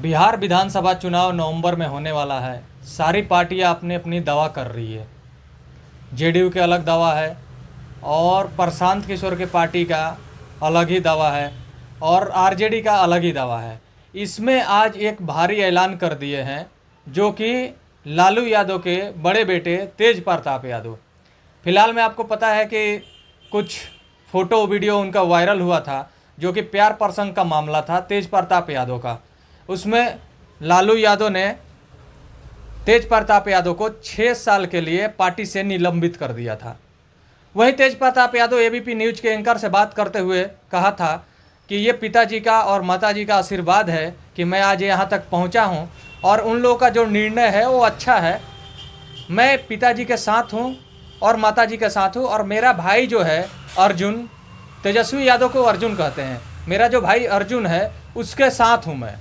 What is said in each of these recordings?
बिहार विधानसभा चुनाव नवंबर में होने वाला है। सारी पार्टियां अपनी अपनी दावा कर रही है। जेडीयू के अलग दावा है और प्रशांत किशोर के पार्टी का अलग ही दावा है और आरजेडी का अलग ही दावा है। इसमें आज एक भारी ऐलान कर दिए हैं जो कि लालू यादव के बड़े बेटे तेज प्रताप यादव। फिलहाल में आपको पता है कि कुछ फ़ोटो वीडियो उनका वायरल हुआ था जो कि प्यार प्रसंग का मामला था तेज प्रताप यादव का। उसमें लालू यादव ने तेज प्रताप यादव को 6 साल के लिए पार्टी से निलंबित कर दिया था। वहीं तेज प्रताप यादव एबीपी न्यूज़ के एंकर से बात करते हुए कहा था कि ये पिताजी का और माताजी का आशीर्वाद है कि मैं आज यहाँ तक पहुँचा हूँ और उन लोगों का जो निर्णय है वो अच्छा है। मैं पिताजी के साथ हूँ और माताजी के साथ हूँ और मेरा भाई जो है अर्जुन, तेजस्वी यादव को अर्जुन कहते हैं, मेरा जो भाई अर्जुन है उसके साथ हूँ मैं।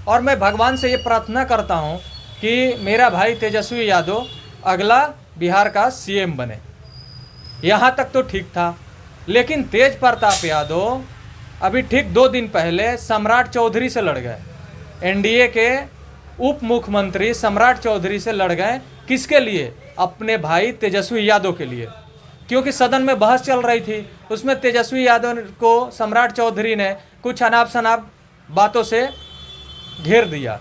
और मैं भगवान से ये प्रार्थना करता हूँ कि मेरा भाई तेजस्वी यादव अगला बिहार का सीएम बने। यहाँ तक तो ठीक था, लेकिन तेज प्रताप यादव अभी ठीक 2 दिन पहले सम्राट चौधरी से लड़ गए। एनडीए के उप मुख्यमंत्री सम्राट चौधरी से लड़ गए। किसके लिए? अपने भाई तेजस्वी यादव के लिए। क्योंकि सदन में बहस चल रही थी, उसमें तेजस्वी यादव को सम्राट चौधरी ने कुछ अनाप शनाप बातों से घेर दिया।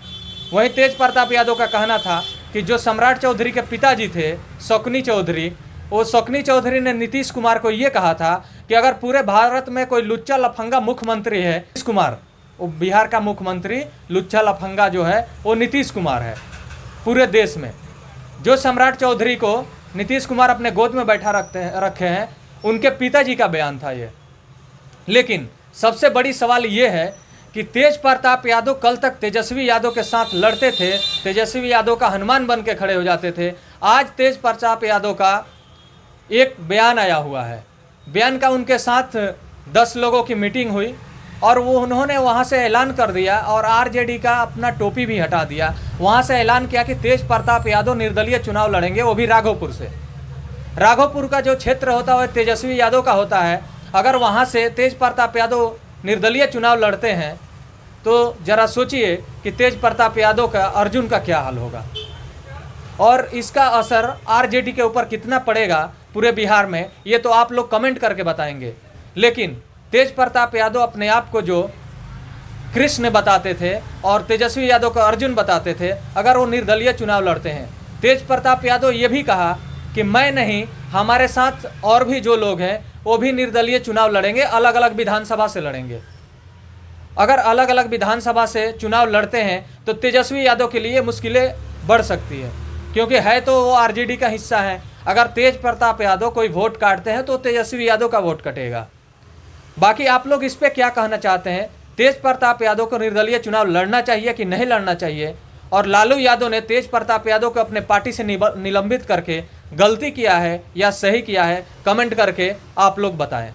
वहीं तेज प्रताप यादव का कहना था कि जो सम्राट चौधरी के पिताजी थे शकुनी चौधरी, वो शकुनी चौधरी ने नीतीश कुमार को ये कहा था कि अगर पूरे भारत में कोई लुच्चा लफंगा मुख्यमंत्री है, नीतीश कुमार, वो बिहार का मुख्यमंत्री लुच्चा लफंगा जो है वो नीतीश कुमार है पूरे देश में। जो सम्राट चौधरी को नीतीश कुमार अपने गोद में बैठा रखे हैं, उनके पिताजी का बयान था ये। लेकिन सबसे बड़ी सवाल ये है कि तेज प्रताप यादव कल तक तेजस्वी यादव के साथ लड़ते थे, तेजस्वी यादव का हनुमान बन के खड़े हो जाते थे। आज तेज प्रताप यादव का एक बयान आया हुआ है। बयान का उनके साथ 10 लोगों की मीटिंग हुई और उन्होंने वहां से ऐलान कर दिया और आरजेडी का अपना टोपी भी हटा दिया। वहां से ऐलान किया कि तेज प्रताप यादव निर्दलीय चुनाव लड़ेंगे, वो भी राघोपुर से। राघोपुर का जो क्षेत्र होता है तेजस्वी यादव का होता है। अगर वहां से तेज प्रताप यादव निर्दलीय चुनाव लड़ते हैं तो ज़रा सोचिए कि तेज प्रताप यादव का अर्जुन का क्या हाल होगा और इसका असर आरजेडी के ऊपर कितना पड़ेगा पूरे बिहार में, ये तो आप लोग कमेंट करके बताएंगे। लेकिन तेज प्रताप यादव अपने आप को जो कृष्ण बताते थे और तेजस्वी यादव को अर्जुन बताते थे अगर वो निर्दलीय चुनाव लड़ते हैं। तेज प्रताप यादव ये भी कहा कि मैं नहीं, हमारे साथ और भी जो लोग हैं वो भी निर्दलीय चुनाव लड़ेंगे, अलग अलग विधानसभा से लड़ेंगे। अगर अलग अलग विधानसभा से चुनाव लड़ते हैं तो तेजस्वी यादव के लिए मुश्किलें बढ़ सकती है, क्योंकि है तो वो आरजेडी का हिस्सा है। अगर तेज प्रताप यादव कोई वोट काटते हैं तो तेजस्वी यादव का वोट कटेगा। बाकी आप लोग इस पर क्या कहना चाहते हैं? तेज प्रताप यादव को निर्दलीय चुनाव लड़ना चाहिए कि नहीं लड़ना चाहिए? और लालू यादव ने तेज प्रताप यादव को अपने पार्टी से निलंबित करके गलती किया है या सही किया है? कमेंट करके आप लोग बताएं।